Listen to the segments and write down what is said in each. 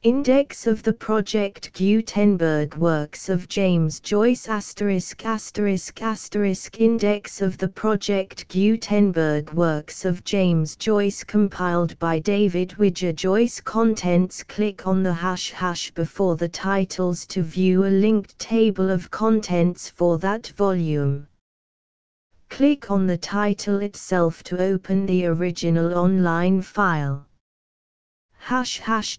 Index of the Project Gutenberg Works of James Joyce ******. Index of the Project Gutenberg Works of James Joyce compiled by David Widger Joyce. Contents. Click on the # before the titles to view a linked table of contents for that volume. Click on the title itself to open the original online file.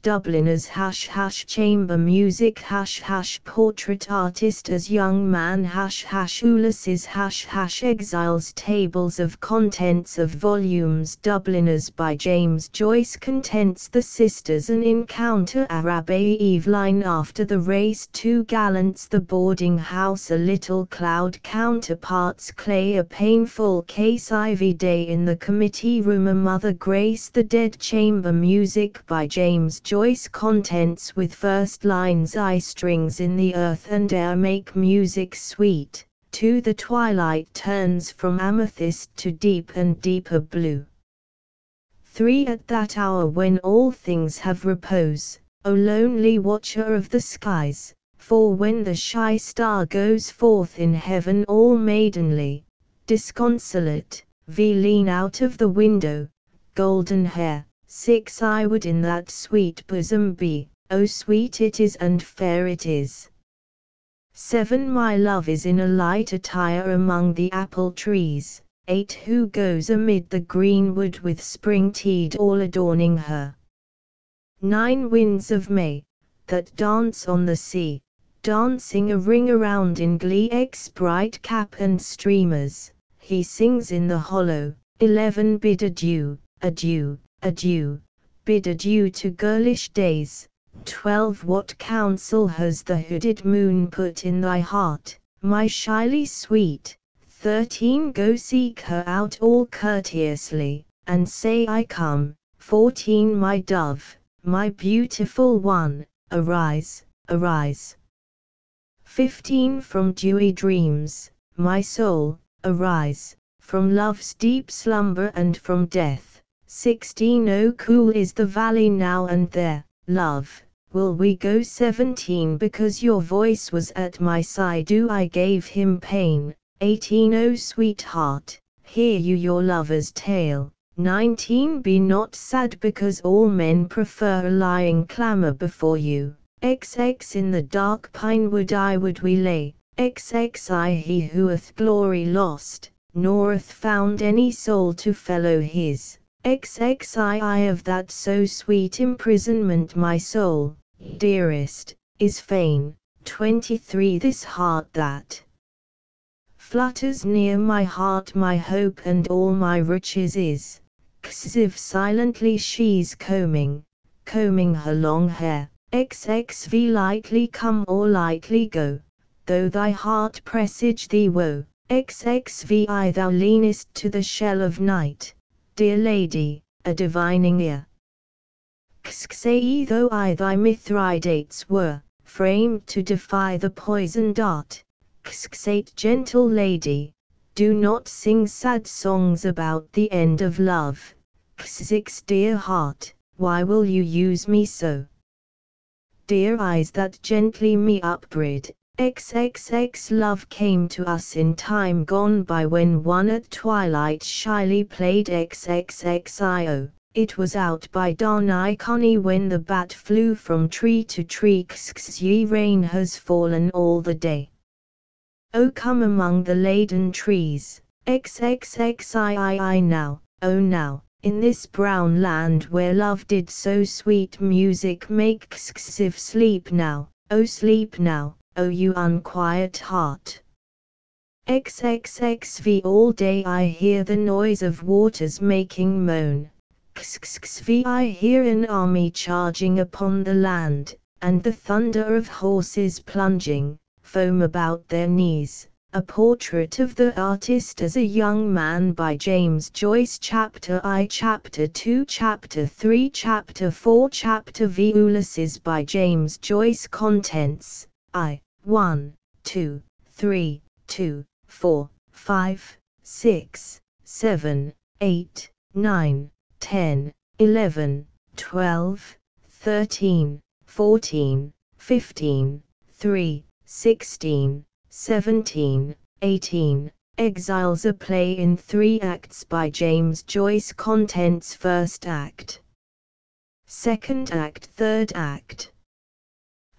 Dubliners ## chamber music ## portrait artist as young man ## Ulysses ## exiles. Tables of contents of volumes. Dubliners by James Joyce. Contents. The sisters. An encounter. Arabe Eveline after the race. Two gallants. The boarding house. A little cloud. Counterparts. Clay. A painful case. Ivy Day in the committee room. A Mother Grace. The Dead. Chamber music by James Joyce. Contents with first lines. Eye strings in the earth and air make music sweet. 2. The twilight turns from amethyst to deep and deeper blue. 3. At that hour when all things have repose, O lonely watcher of the skies. 4. When the shy star goes forth in heaven all maidenly, disconsolate, lean out of the window, golden hair. 6. I would in that sweet bosom be, oh sweet it is and fair it is. 7. My love is in a light attire among the apple trees. 8. Who goes amid the greenwood with spring tide all adorning her. 9. Winds of May, that dance on the sea, dancing a ring around in glee. Bright cap and streamers, he sings in the hollow. 11. Bid adieu, adieu, adieu, bid adieu to girlish days. 12. What counsel has the hooded moon put in thy heart, my shyly sweet? 13. Go seek her out all courteously, and say I come. 14. My dove, my beautiful one, arise, arise. 15. From dewy dreams, my soul, arise, from love's deep slumber and from death. 16. Oh cool is the valley now and there, love, will we go? 17. Because your voice was at my side I gave him pain. 18. Oh sweetheart, hear you your lover's tale. 19. Be not sad because all men prefer a lying clamor before you. XX. In the dark pine wood I would we lay. XXI. He who hath glory lost, nor hath found any soul to fellow his. XXII. Of that so sweet imprisonment my soul, dearest, is fain. 23. This heart that flutters near my heart my hope and all my riches is. If silently she's combing her long hair. XXV. Lightly come or lightly go, though thy heart presage thee woe. XXVI. Thou leanest to the shell of night, dear lady, a divining ear. Say though I thy Mithridates were, framed to defy the poison dart. Xate gentle lady, do not sing sad songs about the end of love. Xix dear heart, why will you use me so? Dear eyes that gently me upbraid. XXX. Love came to us in time gone by when one at twilight shyly played XXXIO. It was out by dawn icony when the bat flew from tree to tree. Ye rain has fallen all the day. Oh come among the laden trees. XXXII. Now, oh now, in this brown land where love did so sweet music make. If sleep now, oh sleep now, oh you unquiet heart. XXXV. All day I hear the noise of waters making moan. XXXV. I hear an army charging upon the land, and the thunder of horses plunging, foam about their knees. A portrait of the artist as a young man by James Joyce. Chapter I, Chapter 2, Chapter 3, Chapter 4, Chapter V. Ulysses by James Joyce. Contents I, 1, 2, 3, 2, 4, 5, 6, 7, 8, 9, 10, 11, 12, 13, 14, 15, 3, 16, 17, 18. Exiles, a play in 3 acts by James Joyce. Contents: First act, Second act, Third act.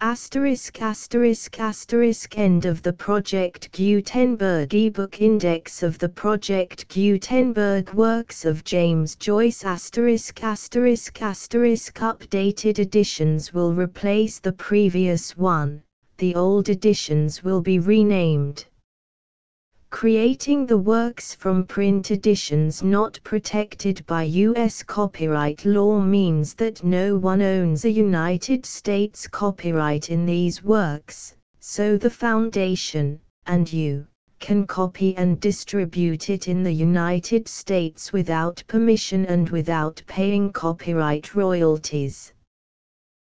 Asterisk asterisk asterisk. End of the Project Gutenberg ebook. Index of the Project Gutenberg works of James Joyce. Asterisk asterisk asterisk. Updated editions will replace the previous one. The old editions will be renamed. Creating the works from print editions not protected by U.S. copyright law means that no one owns a United States copyright in these works, so the Foundation, and you, can copy and distribute it in the United States without permission and without paying copyright royalties.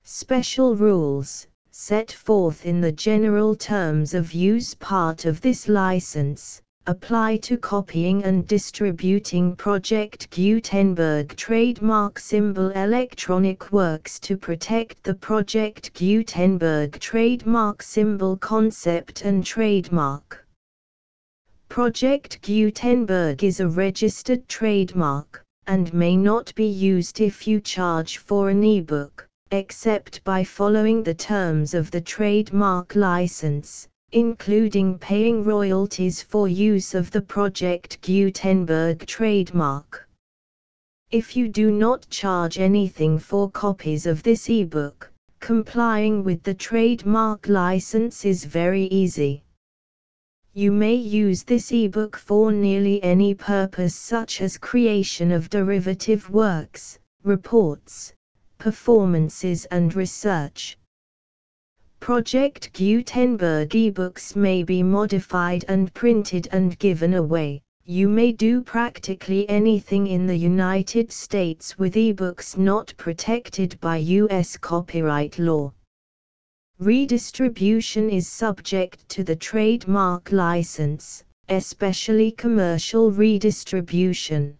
Special rules, set forth in the general terms of use part of this license, apply to copying and distributing Project Gutenberg trademark symbol electronic works to protect the Project Gutenberg trademark symbol concept and trademark. Project Gutenberg is a registered trademark, and may not be used if you charge for an ebook, except by following the terms of the trademark license, including paying royalties for use of the Project Gutenberg trademark. If you do not charge anything for copies of this ebook, complying with the trademark license is very easy. You may use this ebook for nearly any purpose, such as creation of derivative works, reports, performances and research. Project Gutenberg ebooks may be modified and printed and given away. You may do practically anything in the United States with ebooks not protected by U.S. copyright law. Redistribution is subject to the trademark license, especially commercial redistribution.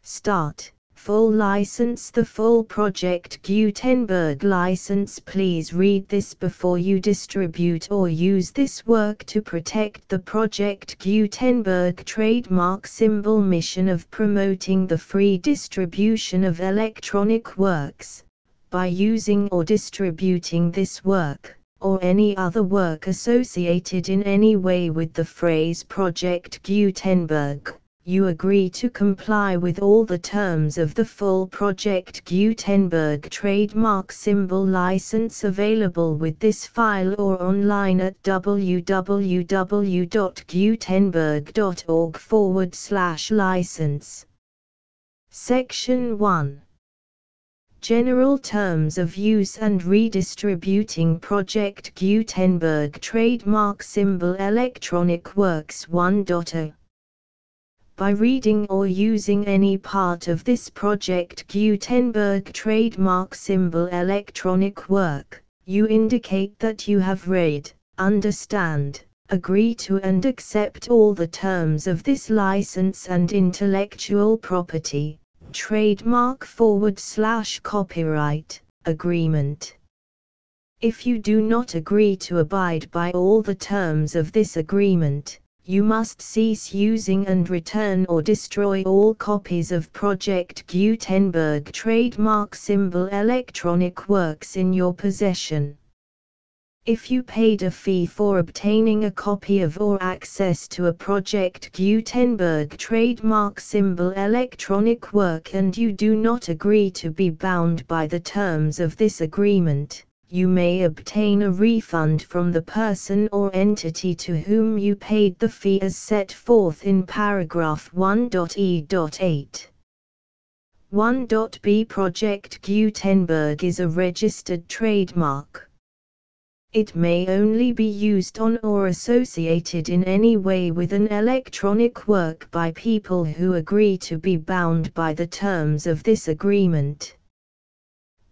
Start. Full license. The full Project Gutenberg license. Please read this before you distribute or use this work to protect the Project Gutenberg trademark symbol mission of promoting the free distribution of electronic works. By using or distributing this work, or any other work associated in any way with the phrase Project Gutenberg, you agree to comply with all the terms of the full Project Gutenberg trademark symbol license available with this file or online at www.gutenberg.org/license. Section 1. General Terms of Use and Redistributing Project Gutenberg Trademark Symbol Electronic Works 1.0. By reading or using any part of this Project Gutenberg trademark symbol electronic work, you indicate that you have read, understand, agree to and accept all the terms of this license and intellectual property, trademark/copyright, agreement. If you do not agree to abide by all the terms of this agreement, you must cease using and return or destroy all copies of Project Gutenberg trademark symbol electronic works in your possession. If you paid a fee for obtaining a copy of or access to a Project Gutenberg trademark symbol electronic work and you do not agree to be bound by the terms of this agreement, you may obtain a refund from the person or entity to whom you paid the fee as set forth in paragraph 1.e.8. 1.b. Project Gutenberg is a registered trademark. It may only be used on or associated in any way with an electronic work by people who agree to be bound by the terms of this agreement.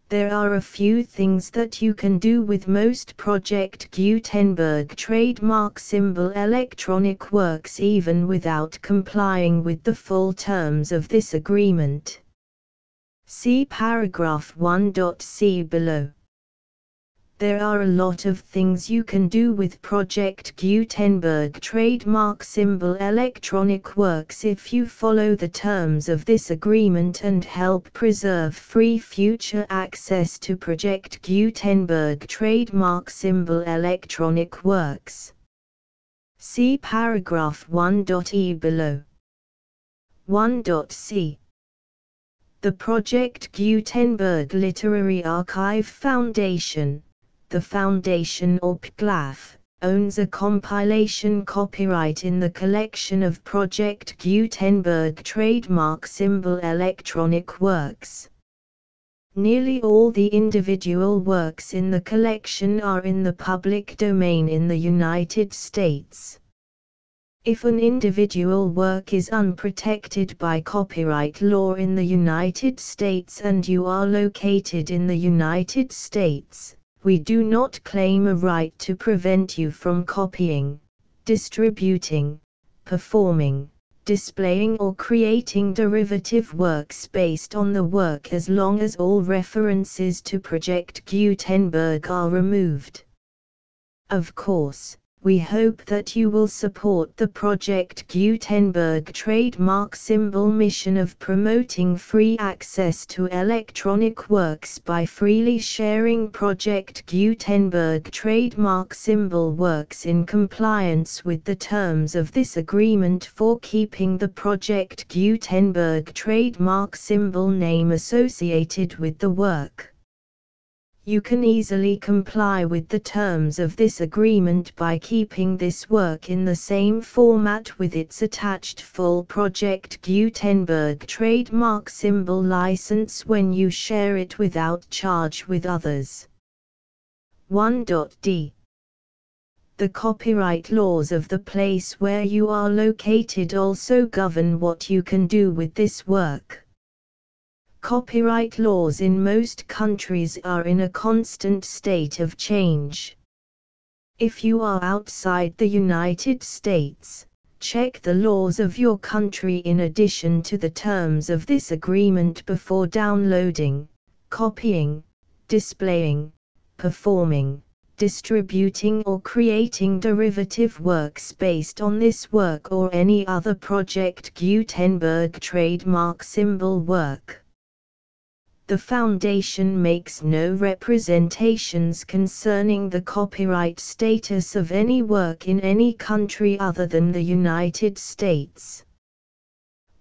There are a few things that you can do with most Project Gutenberg trademark symbol electronic works even without complying with the full terms of this agreement. See paragraph 1.c below. There are a lot of things you can do with Project Gutenberg trademark symbol electronic works if you follow the terms of this agreement and help preserve free future access to Project Gutenberg trademark symbol electronic works. See paragraph 1.e below. 1.c. The Project Gutenberg Literary Archive Foundation, the Foundation or PGLAF, owns a compilation copyright in the collection of Project Gutenberg trademark symbol electronic works. Nearly all the individual works in the collection are in the public domain in the United States. If an individual work is unprotected by copyright law in the United States and you are located in the United States, we do not claim a right to prevent you from copying, distributing, performing, displaying or creating derivative works based on the work as long as all references to Project Gutenberg are removed. Of course, we hope that you will support the Project Gutenberg trademark symbol mission of promoting free access to electronic works by freely sharing Project Gutenberg trademark symbol works in compliance with the terms of this agreement for keeping the Project Gutenberg trademark symbol name associated with the work. You can easily comply with the terms of this agreement by keeping this work in the same format with its attached full Project Gutenberg trademark symbol license when you share it without charge with others. 1.d. The copyright laws of the place where you are located also govern what you can do with this work. Copyright laws in most countries are in a constant state of change. If you are outside the United States, check the laws of your country in addition to the terms of this agreement before downloading, copying, displaying, performing, distributing or creating derivative works based on this work or any other Project Gutenberg trademark symbol work. The Foundation makes no representations concerning the copyright status of any work in any country other than the United States.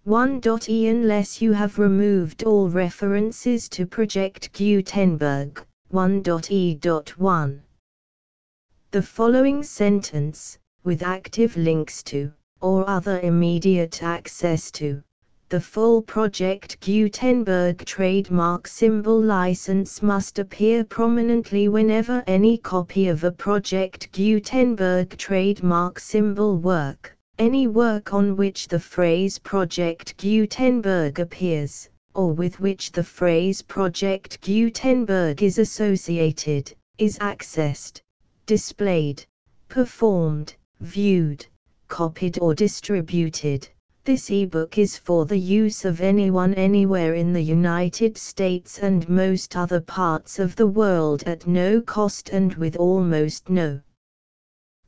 1.e Unless you have removed all references to Project Gutenberg. 1.e.1. The following sentence, with active links to, or other immediate access to, the full Project Gutenberg trademark symbol license must appear prominently whenever any copy of a Project Gutenberg trademark symbol work, any work on which the phrase Project Gutenberg appears, or with which the phrase Project Gutenberg is associated, is accessed, displayed, performed, viewed, copied or distributed. This ebook is for the use of anyone anywhere in the United States and most other parts of the world at no cost and with almost no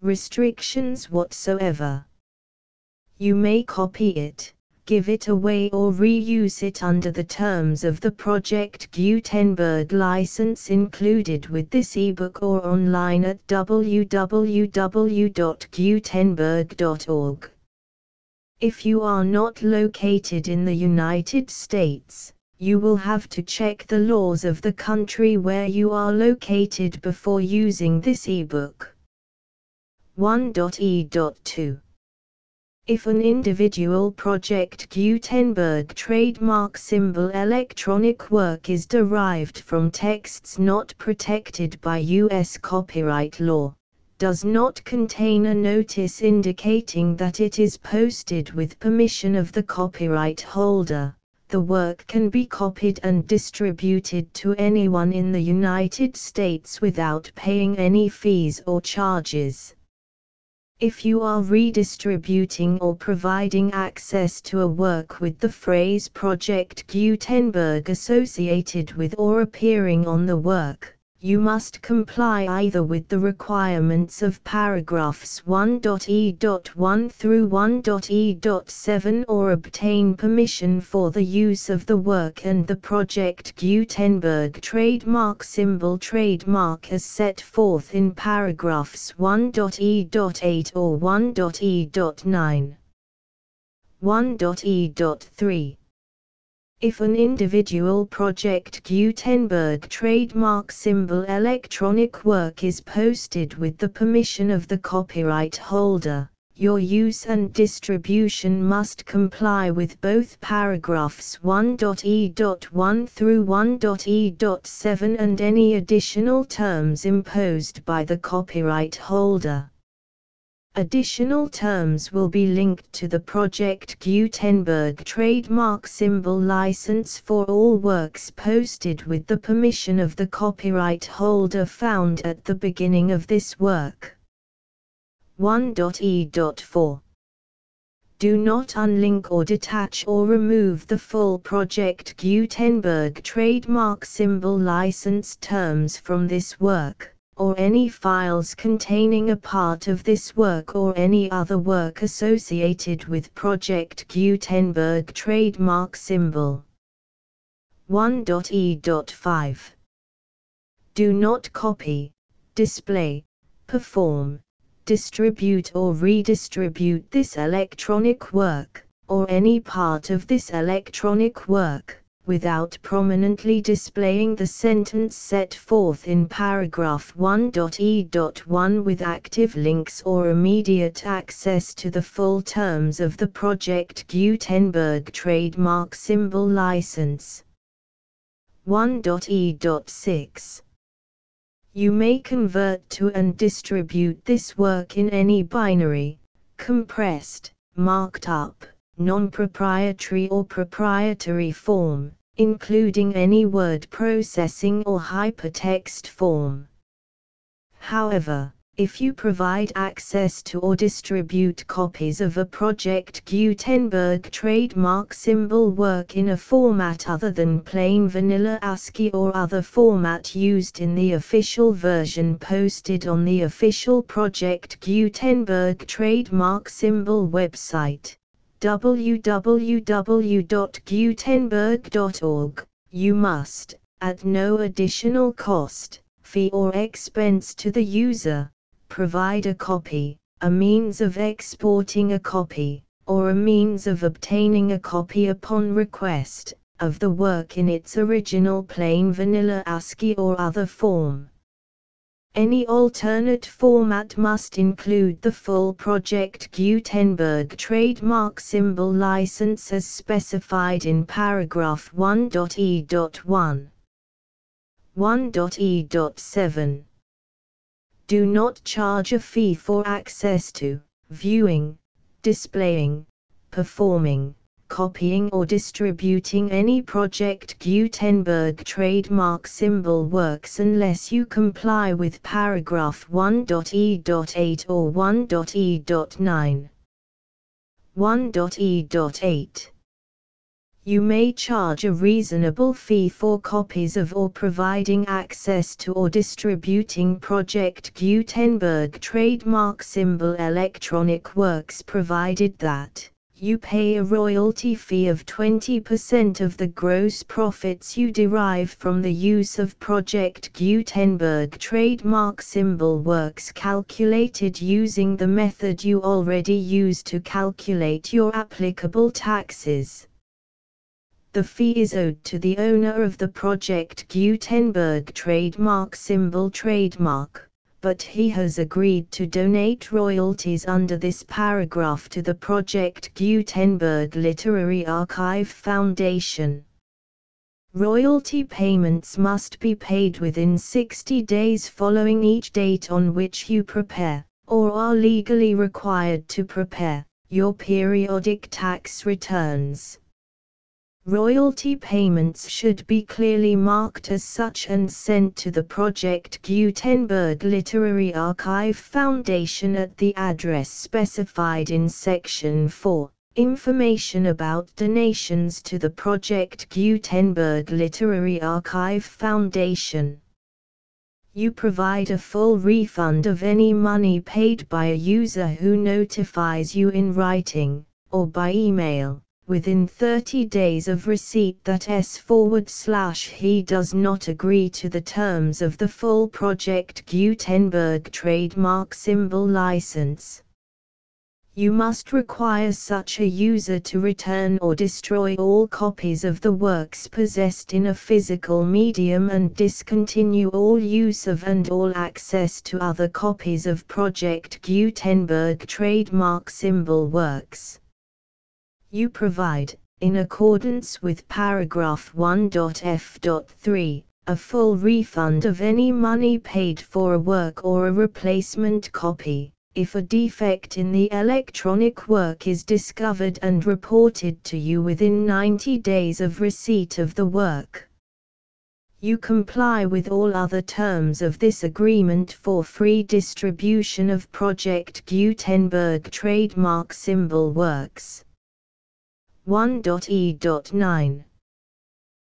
restrictions whatsoever. You may copy it, give it away or reuse it under the terms of the Project Gutenberg license included with this ebook or online at www.gutenberg.org. If you are not located in the United States, you will have to check the laws of the country where you are located before using this ebook. 1.e.2. If an individual Project Gutenberg trademark symbol electronic work is derived from texts not protected by U.S. copyright law, does not contain a notice indicating that it is posted with permission of the copyright holder, the work can be copied and distributed to anyone in the United States without paying any fees or charges. If you are redistributing or providing access to a work with the phrase Project Gutenberg associated with or appearing on the work, You must comply either with the requirements of paragraphs 1.e.1 through 1.e.7 or obtain permission for the use of the work and the project Gutenberg trademark symbol trademark as set forth in paragraphs 1.e.8 or 1.e.9. 1.e.3. If an individual project Gutenberg trademark symbol electronic work is posted with the permission of the copyright holder, your use and distribution must comply with both paragraphs 1.e.1 through 1.e.7 and any additional terms imposed by the copyright holder. Additional terms will be linked to the Project Gutenberg trademark symbol license for all works posted with the permission of the copyright holder found at the beginning of this work. 1.e.4. Do not unlink or detach or remove the full Project Gutenberg trademark symbol license terms from this work, or any files containing a part of this work or any other work associated with Project Gutenberg trademark symbol. 1.e.5. Do not copy, display, perform, distribute or redistribute this electronic work, or any part of this electronic work, without prominently displaying the sentence set forth in paragraph 1.e.1 with active links or immediate access to the full terms of the Project Gutenberg trademark symbol license. 1.e.6. You may convert to and distribute this work in any binary, compressed, marked up, non-proprietary or proprietary form, including any word processing or hypertext form. However, if you provide access to or distribute copies of a Project Gutenberg trademark symbol work in a format other than plain vanilla ASCII or other format used in the official version posted on the official Project Gutenberg trademark symbol website, www.gutenberg.org, you must, at no additional cost, fee or expense to the user, provide a copy, a means of exporting a copy, or a means of obtaining a copy upon request, of the work in its original plain vanilla ASCII or other form. Any alternate format must include the full Project Gutenberg trademark symbol license as specified in paragraph 1.e.1. 1.e.7. Do not charge a fee for access to, viewing, displaying, performing, copying or distributing any Project Gutenberg trademark symbol works unless you comply with paragraph 1.e.8 or 1.e.9. 1.e.8. You may charge a reasonable fee for copies of or providing access to or distributing Project Gutenberg trademark symbol electronic works provided that you pay a royalty fee of 20% of the gross profits you derive from the use of Project Gutenberg trademark symbol works calculated using the method you already use to calculate your applicable taxes. The fee is owed to the owner of the Project Gutenberg trademark symbol trademark, but he has agreed to donate royalties under this paragraph to the Project Gutenberg Literary Archive Foundation. Royalty payments must be paid within 60 days following each date on which you prepare, or are legally required to prepare, your periodic tax returns. Royalty payments should be clearly marked as such and sent to the Project Gutenberg Literary Archive Foundation at the address specified in Section 4, Information about donations to the Project Gutenberg Literary Archive Foundation. You provide a full refund of any money paid by a user who notifies you in writing, or by email, within 30 days of receipt that he does not agree to the terms of the full Project Gutenberg trademark symbol license. You must require such a user to return or destroy all copies of the works possessed in a physical medium and discontinue all use of and all access to other copies of Project Gutenberg trademark symbol works. You provide, in accordance with paragraph 1.f.3, a full refund of any money paid for a work or a replacement copy, if a defect in the electronic work is discovered and reported to you within 90 days of receipt of the work. You comply with all other terms of this agreement for free distribution of Project Gutenberg trademark symbol works. 1.e.9.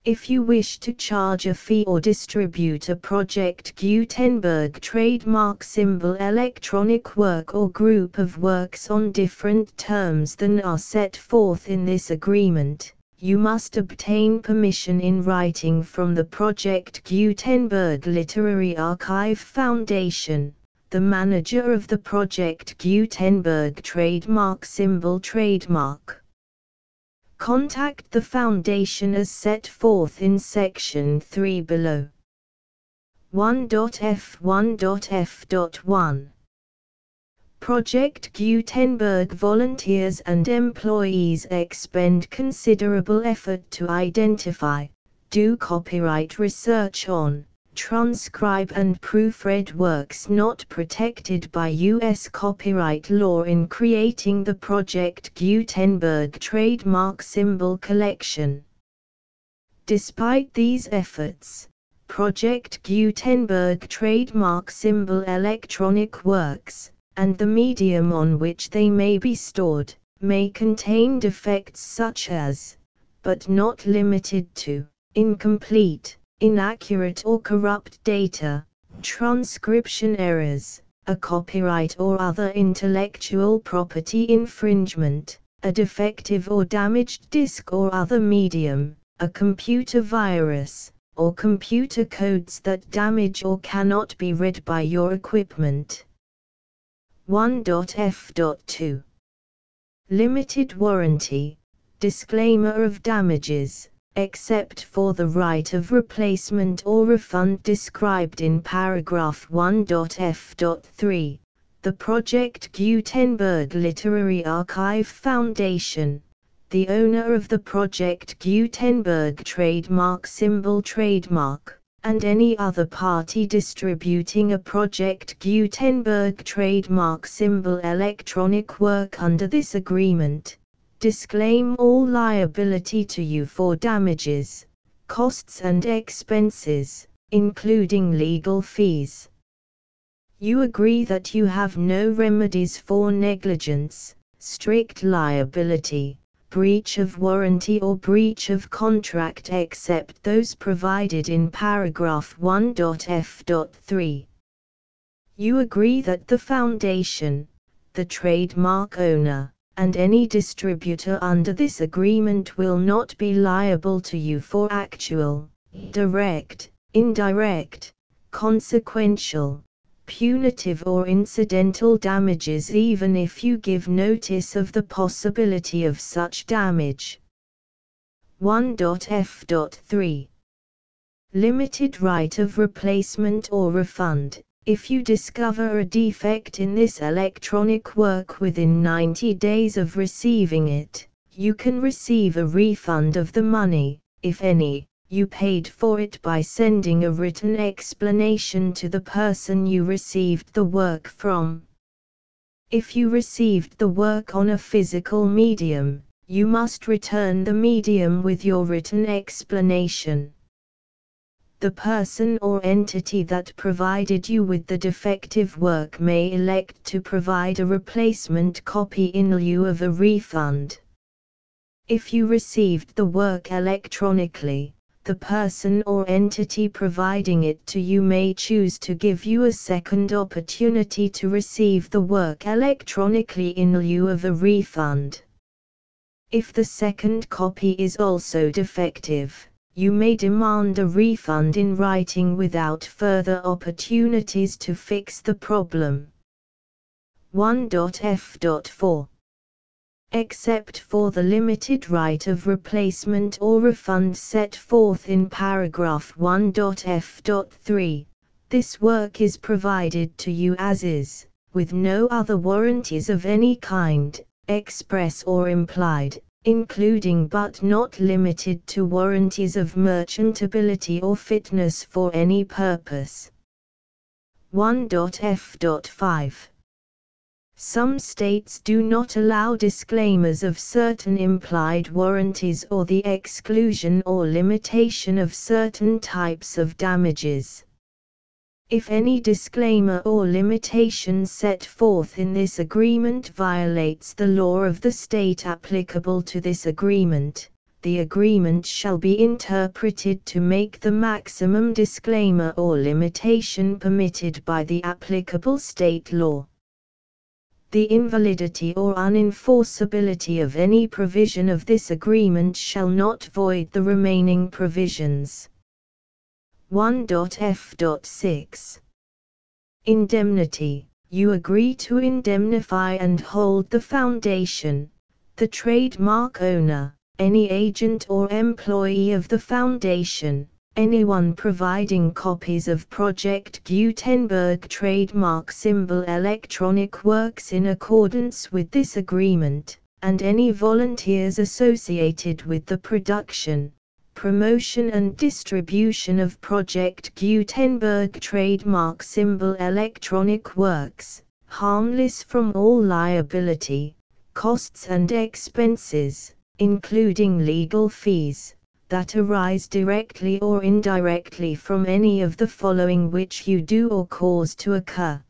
If you wish to charge a fee or distribute a Project Gutenberg trademark symbol electronic work or group of works on different terms than are set forth in this agreement, you must obtain permission in writing from the Project Gutenberg Literary Archive Foundation, the manager of the Project Gutenberg trademark symbol trademark. Contact the Foundation as set forth in Section 3 below. 1.f1.f.1 Project Gutenberg volunteers and employees expend considerable effort to identify, do copyright research on, transcribe and proofread works not protected by U.S. copyright law in creating the Project Gutenberg trademark symbol collection. Despite these efforts, Project Gutenberg trademark symbol electronic works, and the medium on which they may be stored, may contain defects such as, but not limited to, incomplete, inaccurate or corrupt data, transcription errors, a copyright or other intellectual property infringement, a defective or damaged disk or other medium, a computer virus, or computer codes that damage or cannot be read by your equipment. 1.f.2 Limited warranty, disclaimer of damages, except for the right of replacement or refund described in paragraph 1.f.3, the Project Gutenberg Literary Archive Foundation, the owner of the Project Gutenberg trademark symbol trademark, and any other party distributing a Project Gutenberg trademark symbol electronic work under this agreement, disclaim all liability to you for damages, costs and expenses, including legal fees. You agree that you have no remedies for negligence, strict liability, breach of warranty or breach of contract except those provided in paragraph 1.f.3. You agree that the Foundation, the trademark owner, and any distributor under this agreement will not be liable to you for actual, direct, indirect, consequential, punitive or incidental damages even if you give notice of the possibility of such damage. 1.f.3 Limited right of replacement or refund. If you discover a defect in this electronic work within 90 days of receiving it, you can receive a refund of the money, if any, you paid for it by sending a written explanation to the person you received the work from. If you received the work on a physical medium, you must return the medium with your written explanation. The person or entity that provided you with the defective work may elect to provide a replacement copy in lieu of a refund. If you received the work electronically, the person or entity providing it to you may choose to give you a second opportunity to receive the work electronically in lieu of a refund. If the second copy is also defective, you may demand a refund in writing without further opportunities to fix the problem. 1.f.4 Except for the limited right of replacement or refund set forth in paragraph 1.f.3, this work is provided to you as is, with no other warranties of any kind, express or implied, including but not limited to warranties of merchantability or fitness for any purpose. 1.f.5 Some states do not allow disclaimers of certain implied warranties or the exclusion or limitation of certain types of damages. If any disclaimer or limitation set forth in this agreement violates the law of the state applicable to this agreement, the agreement shall be interpreted to make the maximum disclaimer or limitation permitted by the applicable state law. The invalidity or unenforceability of any provision of this agreement shall not void the remaining provisions. 1.f.6 Indemnity. You agree to indemnify and hold the foundation, the trademark owner, any agent or employee of the foundation, anyone providing copies of Project Gutenberg trademark symbol electronic works in accordance with this agreement, and any volunteers associated with the production, promotion and distribution of Project Gutenberg trademark symbol electronic works, harmless from all liability, costs and expenses, including legal fees, that arise directly or indirectly from any of the following which you do or cause to occur.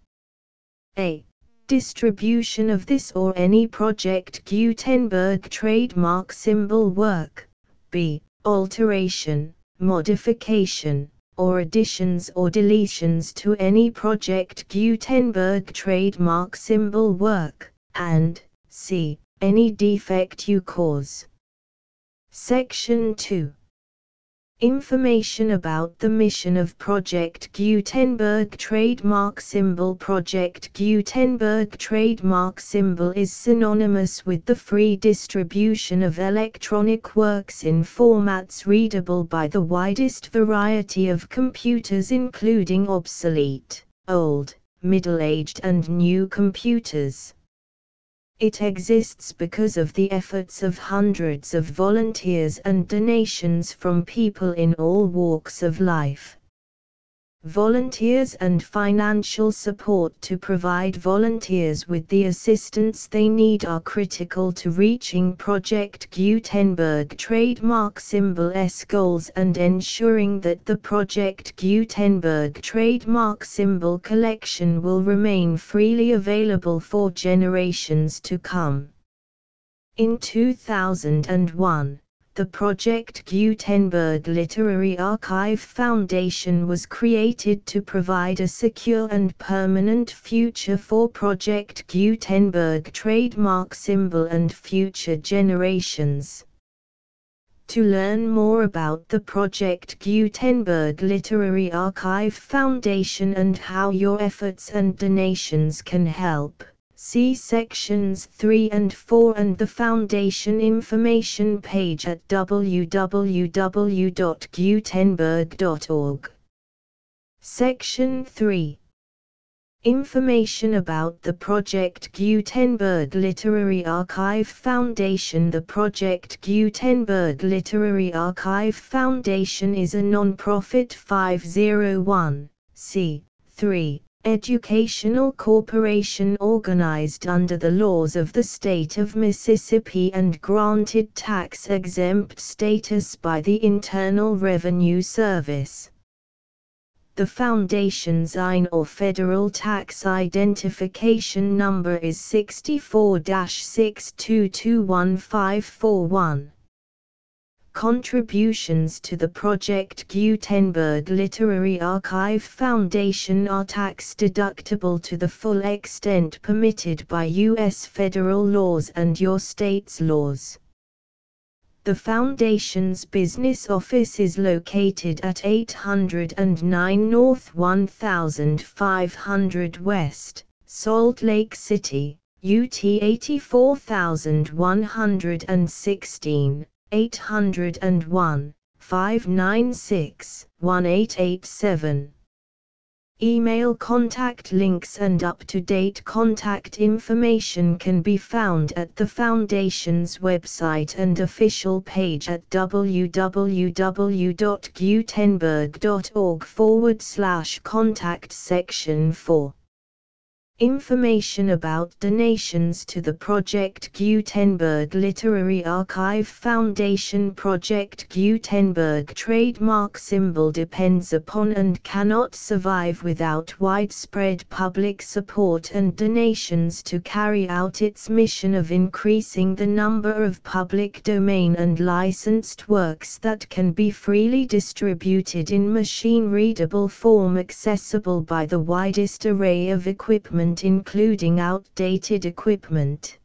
A. Distribution of this or any Project Gutenberg trademark symbol work. B. Alteration, modification, or additions or deletions to any Project Gutenberg trademark symbol work, and C. Any defect you cause. Section 2. Information about the mission of Project Gutenberg trademark symbol. Project Gutenberg trademark symbol is synonymous with the free distribution of electronic works in formats readable by the widest variety of computers, including obsolete, old, middle-aged and new computers. It exists because of the efforts of hundreds of volunteers and donations from people in all walks of life. Volunteers and financial support to provide volunteers with the assistance they need are critical to reaching Project Gutenberg trademark symbol's goals and ensuring that the Project Gutenberg trademark symbol collection will remain freely available for generations to come. In 2001, the Project Gutenberg Literary Archive Foundation was created to provide a secure and permanent future for Project Gutenberg trademark symbol and future generations. To learn more about the Project Gutenberg Literary Archive Foundation and how your efforts and donations can help, see sections 3 and 4 and the Foundation information page at www.gutenberg.org. Section 3. Information about the Project Gutenberg Literary Archive Foundation. The Project Gutenberg Literary Archive Foundation is a non-profit 501(c)(3) educational corporation organized under the laws of the state of Mississippi and granted tax-exempt status by the Internal Revenue Service. The Foundation's IN or Federal Tax Identification Number is 64-6221541. Contributions to the Project Gutenberg Literary Archive Foundation are tax-deductible to the full extent permitted by U.S. federal laws and your state's laws. The Foundation's business office is located at 809 North 1500 West, Salt Lake City, UT 84116, 801-596-1887. Email contact links and up-to-date contact information can be found at the Foundation's website and official page at www.gutenberg.org/contact section 4. Information about donations to the Project Gutenberg Literary Archive Foundation. Project Gutenberg trademark symbol depends upon and cannot survive without widespread public support and donations to carry out its mission of increasing the number of public domain and licensed works that can be freely distributed in machine-readable form accessible by the widest array of equipment including outdated equipment.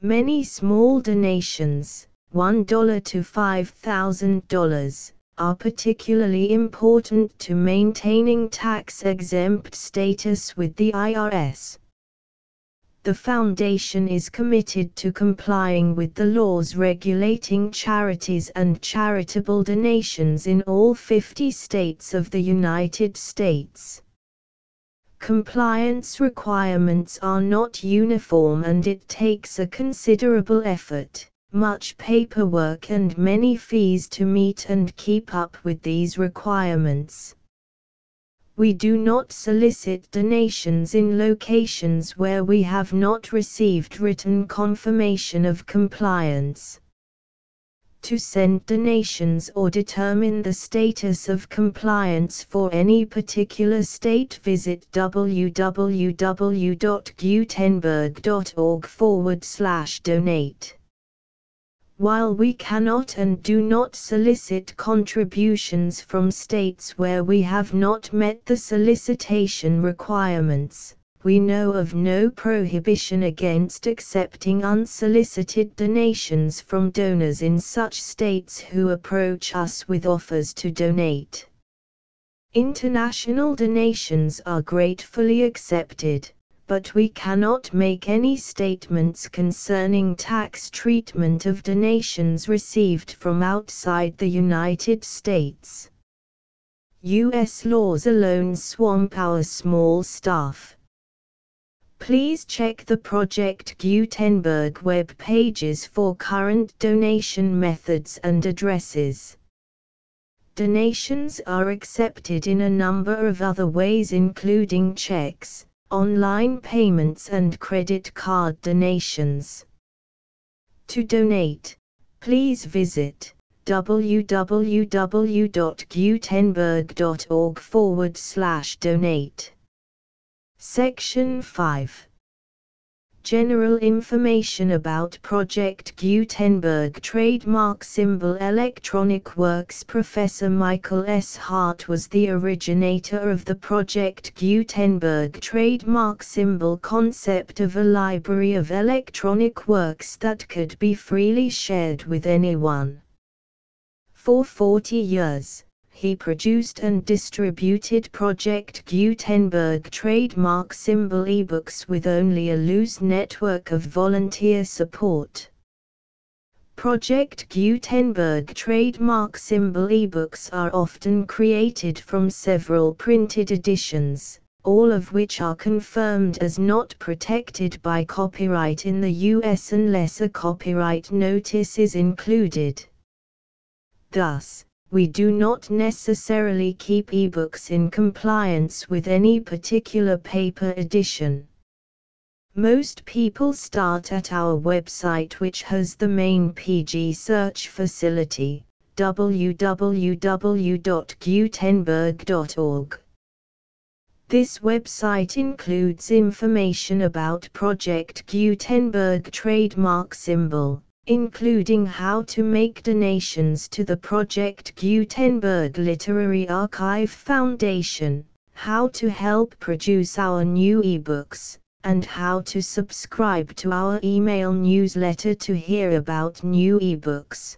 Many small donations, $1 to $5,000, are particularly important to maintaining tax-exempt status with the IRS. The Foundation is committed to complying with the laws regulating charities and charitable donations in all 50 states of the United States. Compliance requirements are not uniform and it takes a considerable effort, much paperwork and many fees to meet and keep up with these requirements. We do not solicit donations in locations where we have not received written confirmation of compliance. To send donations or determine the status of compliance for any particular state, visit www.gutenberg.org/donate. While we cannot and do not solicit contributions from states where we have not met the solicitation requirements, we know of no prohibition against accepting unsolicited donations from donors in such states who approach us with offers to donate. International donations are gratefully accepted, but we cannot make any statements concerning tax treatment of donations received from outside the United States. U.S. laws alone swamp our small staff. Please check the Project Gutenberg web pages for current donation methods and addresses. Donations are accepted in a number of other ways including checks, online payments and credit card donations. To donate, please visit www.gutenberg.org/donate. Section 5. General information about Project Gutenberg trademark symbol electronic works. Professor Michael S. Hart was the originator of the Project Gutenberg trademark symbol concept of a library of electronic works that could be freely shared with anyone. For 40 years, he produced and distributed Project Gutenberg trademark symbol ebooks with only a loose network of volunteer support. Project Gutenberg trademark symbol ebooks are often created from several printed editions, all of which are confirmed as not protected by copyright in the U.S. unless a copyright notice is included. Thus, we do not necessarily keep ebooks in compliance with any particular paper edition. Most people start at our website, which has the main PG search facility, www.gutenberg.org. This website includes information about Project Gutenberg trademark symbol, including how to make donations to the Project Gutenberg Literary Archive Foundation, how to help produce our new ebooks, and how to subscribe to our email newsletter to hear about new ebooks.